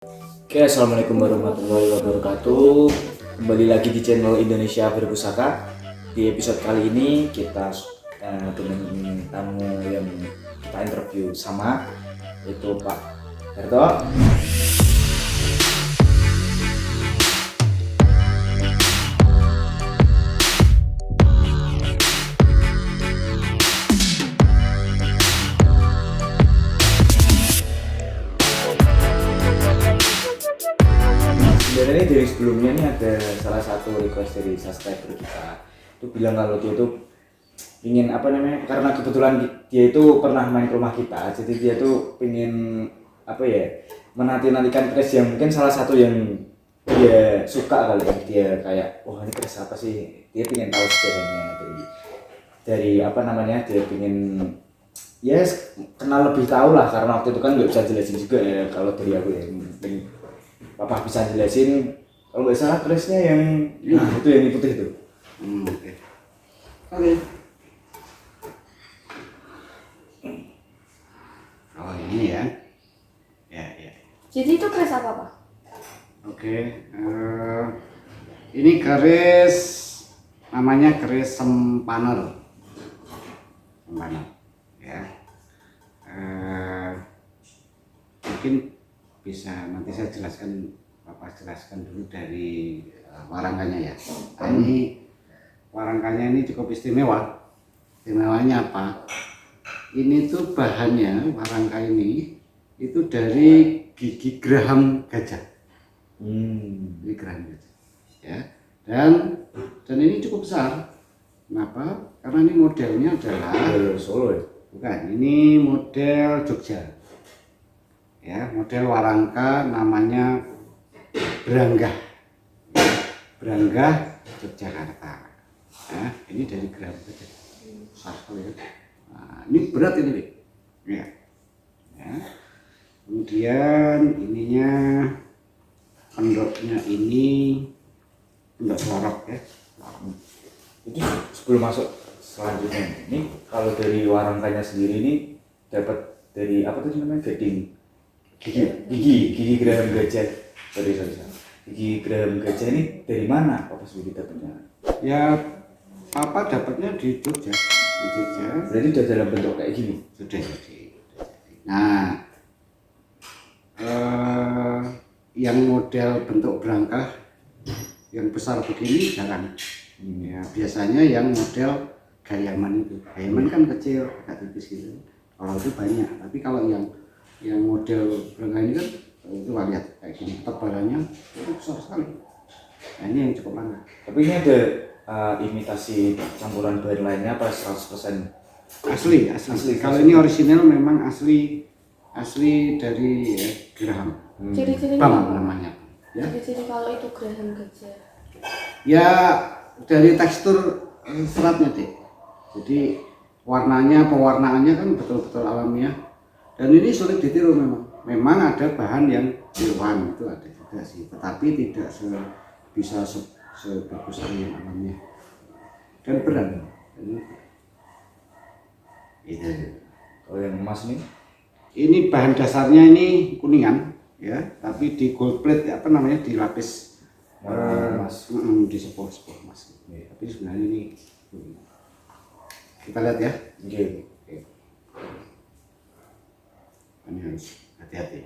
Oke, assalamualaikum warahmatullahi wabarakatuh. Kembali lagi di channel Indonesia Berpusaka. Di episode kali ini kita dengan tamu yang kita interview sama, yaitu Pak Herto. Sebenarnya dari sebelumnya nih ada salah satu request dari subscriber kita itu bilang kalau dia tuh ingin karena kebetulan dia itu pernah main ke rumah kita, jadi dia tuh ingin menantikan crash yang mungkin salah satu yang dia suka kali ya, dia kayak ini crash apa sih, dia ingin tahu sebenarnya dari dia ingin kenal lebih tahu lah, karena waktu itu kan nggak bisa jelasin juga ya kalau dari aku ya. Mungkin Papa bisa jelasin kalau nggak salah crashnya yang itu yang putih itu. Oke. Oh ini ya. Ya. Jadi itu keris apa, Pak? Oke. Ini keris namanya keris sempaner. Ya. Mungkin bisa nanti saya jelaskan, Bapak jelaskan dulu dari warangkanya ya. Ini warangkanya ini cukup istimewa. Istimewanya apa? Ini tuh bahannya, warangka ini itu dari gigi geraham gajah. Gigi geraham gajah. Ya. Dan ini cukup besar. Kenapa? Karena ini modelnya adalah Solo ya? Bukan, ini model Jogja. Ya, model warangka namanya Branggah. Branggah Yogyakarta. Ya, ini dari geraham gajah. Nah, ini berat ini, Dik. Ya. Kemudian ininya pendoknya ini pendok lorok ya. Itu sebelum masuk selanjutnya, ini kalau dari warangkanya sendiri ini dapat dari apa tuh namanya, gading gigi geraham gajah. Sorry. Gigi geraham gajah ini dari mana Papa sendiri dapatnya? Ya, Papa dapatnya di Jogja. Berarti udah dalam bentuk kayak gini? Sudah jadi. Nah, yang model bentuk berangkah yang besar begini jarang. Ya, biasanya yang model gayaman itu. Gayaman kan kecil, agak tipis gitu. Kalau itu banyak. Tapi kalau yang model berangkah ini kan itu lihat kayak gini, tebalannya itu besar sekali. Nah, ini yang cukup langka. Tapi ini ada imitasi campuran bahan lainnya apa 100%? Asli. Kalau ini orisinal memang asli dari geraham. Ciri-cirinya Bam apa? namanya. Ya. Ciri-ciri kalau itu geraham gajah. Ya dari tekstur seratnya, Dik. Jadi pewarnaannya kan betul-betul alamiah. Dan ini sulit ditiru memang. Memang ada bahan yang tiruan itu ada juga sih, tetapi tidak bisa sebagus yang alamiah. Dan berat. Itu. Kalau yang emas nih? Ini bahan dasarnya ini kuningan, ya, tapi di gold plate dilapis emas. Di sepuh emas. Ya, tapi sebenarnya ini kita lihat ya. Oke. Ini harus hati-hati.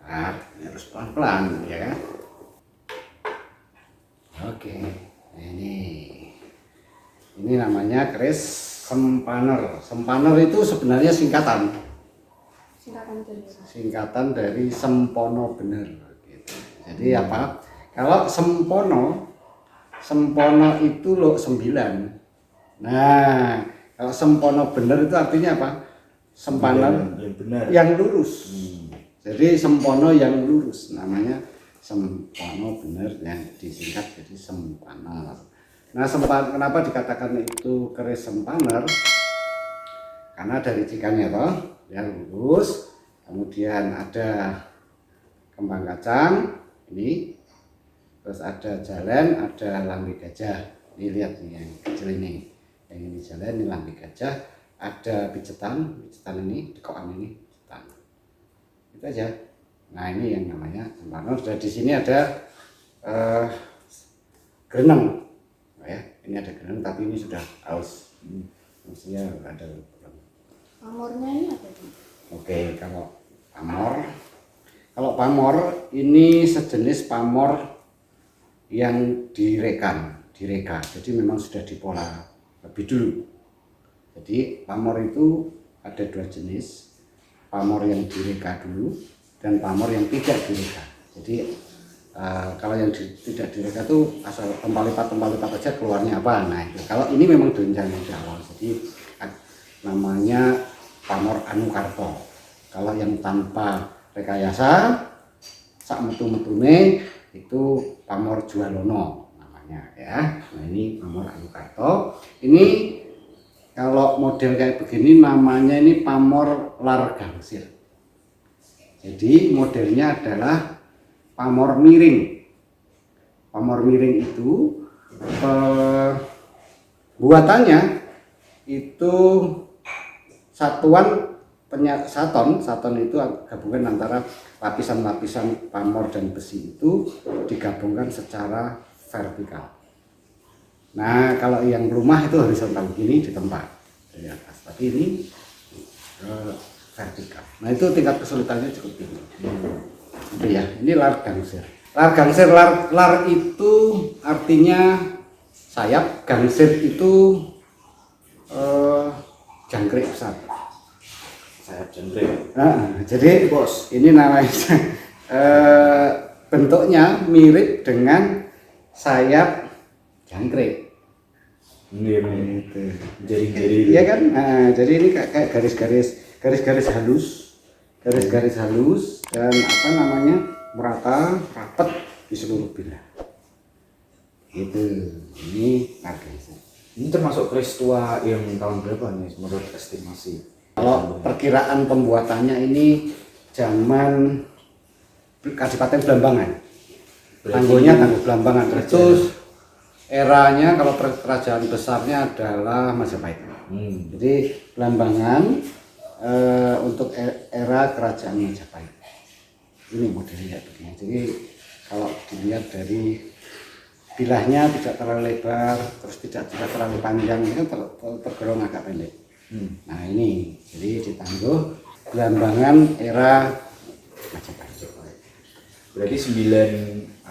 Ini harus pelan-pelan ya kan. Oke, ini namanya keris sempaner. Sempaner itu sebenarnya singkatan dari sempono bener. Gitu. Jadi apa? Kalau sempono itu lo 9. Nah, kalau sempono bener itu artinya apa? Sempaner yang benar, yang lurus. Jadi sempono yang lurus namanya sempono bener, yang disingkat jadi sempaner. Nah, kenapa dikatakan itu keris sempaner? Karena dari cikannya toh, yang lurus, kemudian ada kembang kacang ini, terus ada jalan, ada lambe gajah. Ini lihat nih yang kecil ini. yang ini jalan, ini lambe gajah, ada pijetan ini, dekokan ini pijetan. Itu aja. Nah ini yang namanya sempurna. Sudah di sini ada gereneng, ya. Ini ada gereneng tapi ini sudah aus. Maksudnya ada kurang. Pamornya ini apa tuh? Oke, kalau pamor ini sejenis pamor yang direka. Jadi memang sudah dipola lebih dulu. Jadi pamor itu ada dua jenis, pamor yang direka dulu dan pamor yang tidak direka. Jadi kalau yang tidak direka itu asal tempat lipat aja keluarnya apa. Nah itu. Kalau ini memang direncanakan dari awal. Jadi namanya pamor anukarto. Kalau yang tanpa rekayasa sak metu-metune itu pamor jualono namanya ya. Nah ini pamor anukarto. Ini kalau model kayak begini namanya ini pamor lar gangsir. Jadi modelnya adalah pamor miring. Pamor miring itu buatannya itu satuan saton itu gabungan antara lapisan-lapisan pamor dan besi itu digabungkan secara vertikal. Nah kalau yang rumah itu horizontal begini di tempat dari atas, tapi ini vertikal. Nah itu tingkat kesulitannya cukup tinggi. Itu ya, ini lar gangsir. Lar itu artinya sayap, gangsir itu jangkrik besar. Sayap jangkrik. Jadi bos, ini namanya bentuknya mirip dengan sayap jangkrik. Iya, Gitu. jari-jari. Iya kan? Nah, jadi ini kayak garis-garis halus dan apa namanya merata rapat di seluruh bila. Itu ini harganya. Ini termasuk keris tua yang tahun berapa nih menurut estimasi? Kalau perkiraan pembuatannya ini zaman Kadipaten Blambangan. Tangguhnya Tangguh Blambangan. Terus eranya kalau kerajaan besarnya adalah Majapahit. Jadi Blambangan untuk era kerajaan Majapahit. Ini modelnya begini. Jadi kalau dilihat dari bilahnya tidak terlalu lebar, terus tidak terlalu panjang, ini kan tergolong agak pendek. Nah ini, jadi ditangguh Blambangan era Majapahit. Berarti 9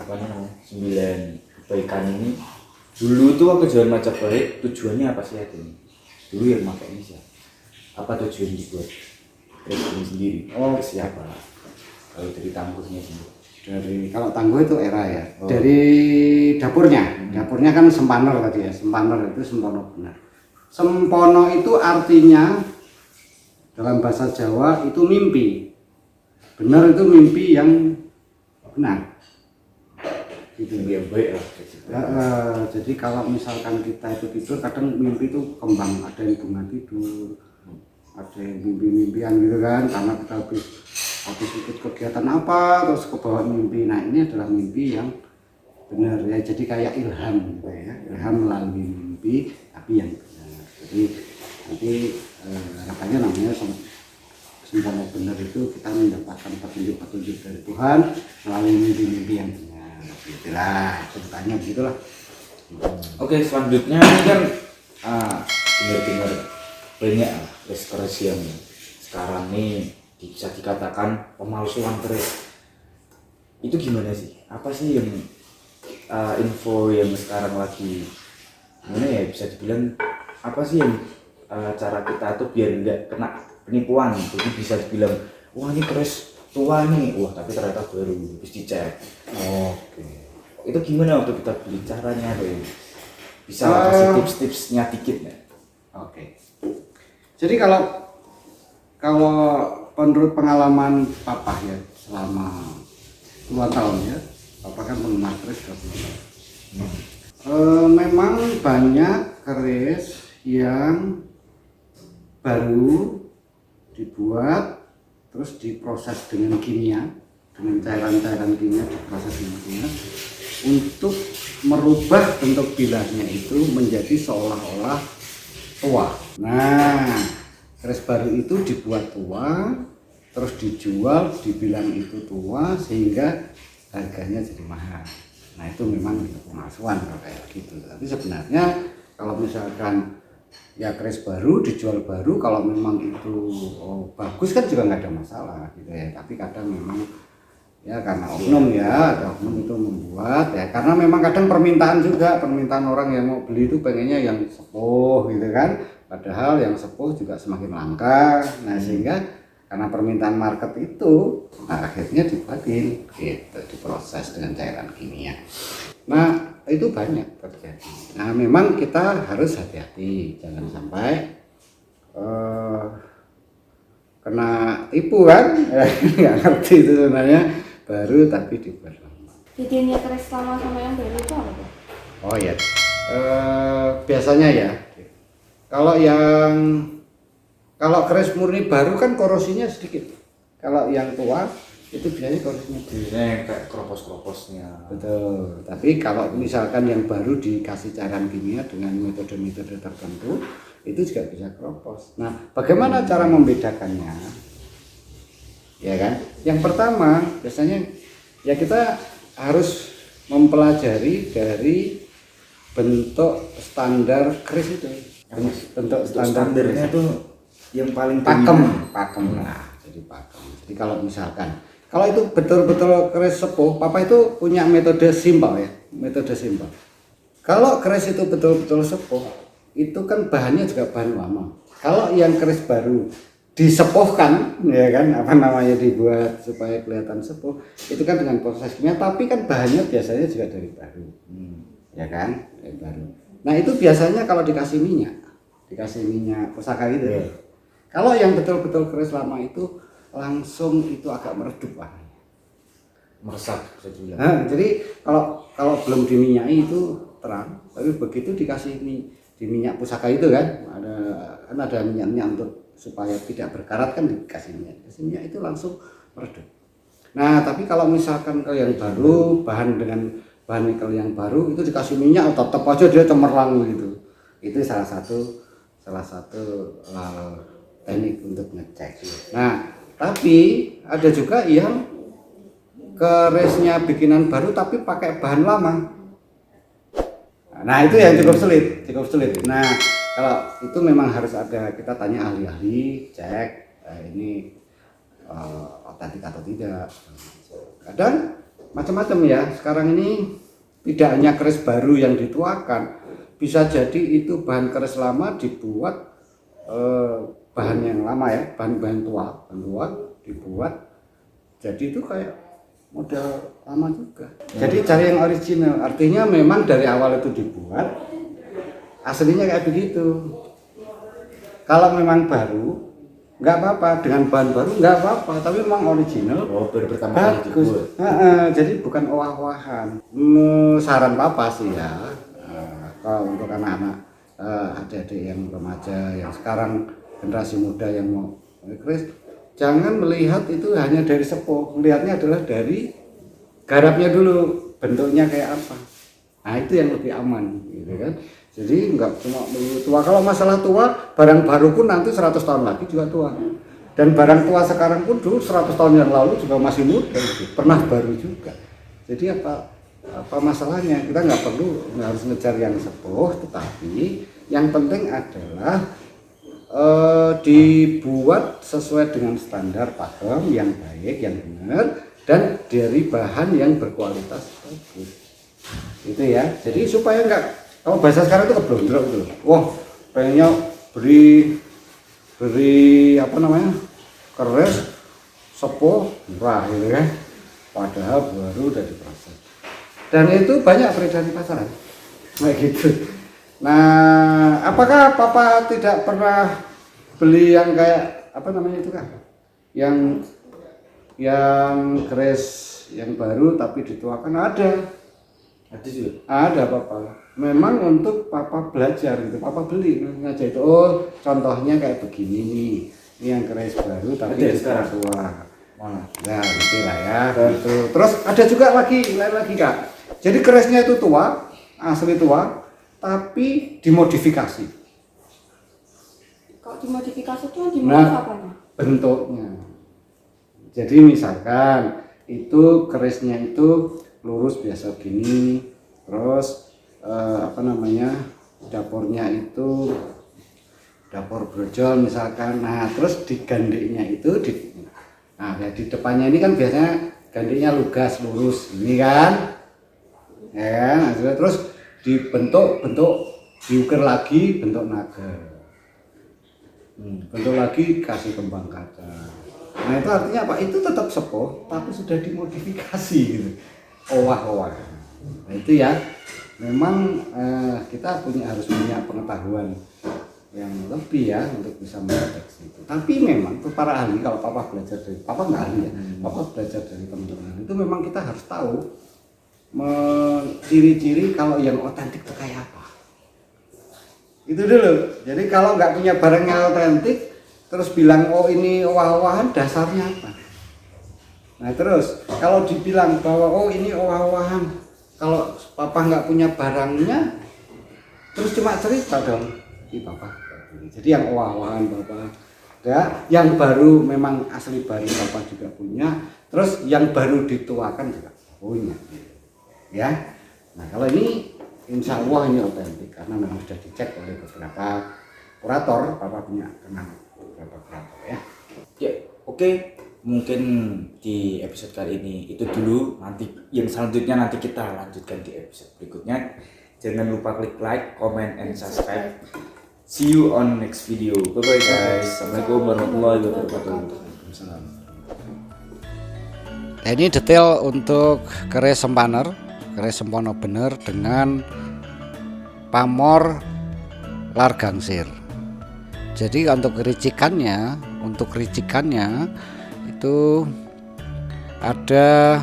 kebaikan ini dulu tuh waktu zaman Majapahit tujuannya apa sih ini? Dulu yang pakai ini siapa? Apa tujuan dibuat keris ini sendiri? Ke siapa? Kalau dari tangguhnya sendiri. Kalau tangguh itu era ya. Dari dapurnya kan sempaner tadi ya. Sempaner itu sempono benar. Sempono itu artinya dalam bahasa Jawa itu mimpi. Benar itu mimpi yang benar. Gitu. Yang baik lah. Jadi kalau misalkan kita itu tidur kadang mimpi itu kembang, ada yang bunga tidur, ada yang mimpi-mimpian gitu kan, karena kita habis ikut kegiatan apa terus ke bawah mimpi. Nah ini adalah mimpi yang benar ya, jadi kayak ilham gitu ya, ilham melalui mimpi tapi yang benar. Jadi nanti harapannya namanya sempono benar itu kita mendapatkan petunjuk-petunjuk dari Tuhan melalui mimpi-mimpi yang benar. Gitulah ceritanya, begitulah. Oke, selanjutnya ini kan dengar-dengar banyak keris yang sekarang nih bisa dikatakan pemalsuan keris. Itu gimana sih? Apa sih yang info yang sekarang lagi gimana ya, bisa dibilang apa sih yang cara kita tuh biar nggak kena penipuan? Jadi bisa dibilang wah ini keris tua nih, wah tapi ternyata baru, habis dicek. Oke. Itu gimana waktu kita beli, caranya tuh? Bisa kasih tips-tipsnya dikit ya? Oke. Jadi kalau menurut pengalaman Papa ya selama puluhan tahun ya, Papa kan penggemar keris 20 tahun. Memang banyak keris yang baru dibuat terus diproses dengan kimia, dengan cairan-cairan kimia, diproses dengan kimia untuk merubah bentuk bilahnya itu menjadi seolah-olah tua. Nah, keris baru itu dibuat tua, terus dijual, dibilang itu tua sehingga harganya jadi mahal. Nah itu memang pemalsuan kalau kayak gitu. Tapi sebenarnya kalau misalkan ya keris baru dijual baru, kalau memang itu bagus kan juga nggak ada masalah gitu ya. Tapi kadang memang ya karena oknum ya, ada oknum itu membuat ya, karena memang kadang permintaan orang yang mau beli itu pengennya yang sepuh gitu kan, padahal yang sepuh juga semakin langka. Nah sehingga karena permintaan market itu, nah akhirnya dibuatin gitu, diproses dengan cairan kimia. Nah itu banyak terjadi. Nah memang kita harus hati-hati, jangan sampai kena tipu kan. Nggak ngerti itu sebenarnya baru tapi dibuat lama. Bedanya keris lama sama yang baru itu apa tuh? Oh ya, biasanya ya kalau keris murni baru kan korosinya sedikit. Kalau yang tua itu biasanya korosinya sedikit. Yang kayak kropos-kroposnya. Betul. Tapi kalau misalkan yang baru dikasih cairan kimia dengan metode-metode tertentu itu juga bisa kropos. Nah, bagaimana cara membedakannya? Ya kan? Yang pertama biasanya ya kita harus mempelajari dari bentuk standar keris itu. Bentuk Standarnya tuh yang paling pakem lah, jadi pakem. Jadi kalau misalkan kalau itu betul-betul keris sepuh, papa itu punya metode simpel ya, metode simpel. Kalau keris itu betul-betul sepuh, itu kan bahannya juga bahan lama. Kalau yang keris baru disepuhkan, ya kan, apa namanya, dibuat supaya kelihatan sepuh, itu kan dengan proses kimia, tapi kan bahannya biasanya juga dari baru, ya kan, dari baru. Nah itu biasanya kalau dikasih minyak pusaka gitu. Kalau yang betul-betul keris lama itu langsung itu agak meredup warnanya, meresap bisa dibilang. Nah, jadi kalau belum diminyai itu terang, tapi begitu dikasih di minyak pusaka itu kan ada minyak untuk supaya tidak berkarat kan dikasih minyak itu langsung meredup. Nah tapi kalau misalkan ke yang baru, bahan nikel yang baru itu dikasih minyak tetap aja dia cemerlang gitu. Itu salah satu teknik untuk ngecek. Nah tapi ada juga yang kerisnya bikinan baru tapi pakai bahan lama. Nah itu yang cukup sulit. Nah kalau itu memang harus ada, kita tanya ahli-ahli, cek ini otentik atau tidak. Kadang macam-macam ya. Sekarang ini tidak hanya keris baru yang dituakan, bisa jadi itu bahan keris lama dibuat bahan yang lama ya, bahan tua dibuat. Jadi itu kayak model lama juga. Jadi cari yang original. Artinya memang dari awal itu dibuat aslinya kayak begitu. Kalau memang baru nggak apa-apa, dengan bahan baru nggak apa-apa, tapi memang original. Baru pertama kali dibuat. Jadi bukan owah-owahan. Saran papa sih ya, kalau untuk anak-anak, adik-adik yang remaja, yang sekarang generasi muda yang mau keris, jangan melihat itu hanya dari sepuh, melihatnya adalah dari garapnya dulu, bentuknya kayak apa. Nah itu yang lebih aman gitu kan. Jadi enggak cuma tua. Kalau masalah tua, barang baru pun nanti 100 tahun lagi juga tua. Dan barang tua sekarang pun dulu 100 tahun yang lalu juga masih muda gitu. Pernah baru juga. Jadi apa masalahnya? Kita nggak harus ngejar yang sepuh, tetapi yang penting adalah dibuat sesuai dengan standar pakem yang baik, yang benar, dan dari bahan yang berkualitas bagus. Itu ya. Jadi supaya enggak, kalau bahasa sekarang itu keblondrok gitu. Wah, pengennya beri apa namanya, keris sepuh murah gitu kan. Padahal baru udah diproses. Dan itu banyak beredar di pasaran. Kayak gitu. Nah, apakah papa tidak pernah beli yang kayak apa namanya itu kan? Yang keris yang baru tapi dituakan ada juga. Ada papa. Memang untuk papa belajar gitu. Papa beli ngajak itu. Oh, contohnya kayak begini nih. Ini yang keris baru tapi sekarang tua. Mana? Nah, gitu lah ya. Gitu. Terus ada juga lain lagi Kak. Jadi kerisnya itu tua, asli tua, tapi dimodifikasi. Kalau dimodifikasi itu yang dimulai Nah, apanya? bentuknya. Jadi misalkan itu kerisnya itu lurus biasa gini, terus dapurnya itu dapur brojol misalkan. Nah, terus di gandeknya itu ya di depannya ini kan biasanya gandeknya lugas lurus ini kan. Ya, nah, terus dibentuk diukir lagi bentuk naga. Bentuk lagi kasih kembang kaca. Nah, itu artinya apa? Itu tetap sepuh tapi sudah dimodifikasi gitu. Owah-owah. Nah, itu ya. Memang kita harus punya pengetahuan yang lebih ya untuk bisa mendeteksi itu. Tapi memang tuh para ahli, kalau papa belajar dari papa nggak ahli ya, papa belajar dari teman-teman itu memang kita harus tahu ciri-ciri kalau yang otentik itu kayak apa. Itu dulu. Jadi kalau nggak punya barang yang otentik, terus bilang oh ini owah-owahan, dasarnya apa? Nah terus kalau dibilang bahwa oh ini owah-owahan, kalau papa nggak punya barangnya, terus cuma cerita dong, ini papa. Jadi yang owah-owahan papa, ya, yang baru memang asli baru papa juga punya, terus yang baru dituakan juga punya. Ya, nah kalau ini insya Allah ini otentik karena memang sudah dicek oleh beberapa kurator, papa punya kenal beberapa kurator ya. Ya, oke. Mungkin di episode kali ini itu dulu. Nanti yang selanjutnya nanti kita lanjutkan di episode berikutnya. Jangan lupa klik like, comment, and subscribe. See you on next video. Bye bye guys. Assalamualaikum warahmatullahi wabarakatuh. Nah, ini detail untuk keris sempaner, keris sempono bener dengan pamor largangsir. Jadi untuk ricikannya itu ada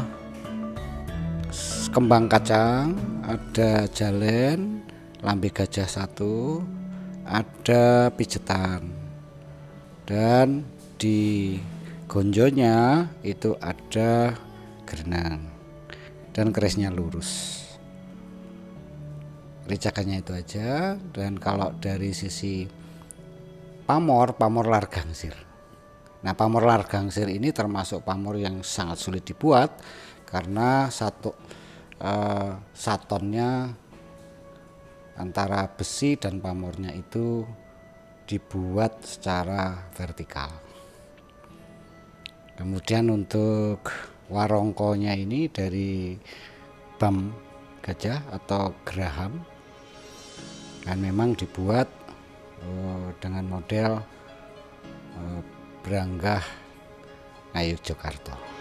kembang kacang, ada jalen, lambe gajah 1, ada pijetan, dan di gonjonya itu ada gerenang dan kerisnya lurus. Ricakannya itu aja. Dan kalau dari sisi pamor largangsir. Nah, pamor largangsir ini termasuk pamor yang sangat sulit dibuat karena satonnya antara besi dan pamornya itu dibuat secara vertikal. Kemudian untuk warongkonya ini dari bam gajah atau geraham, dan memang dibuat dengan model Branggah Ngayogyakarta.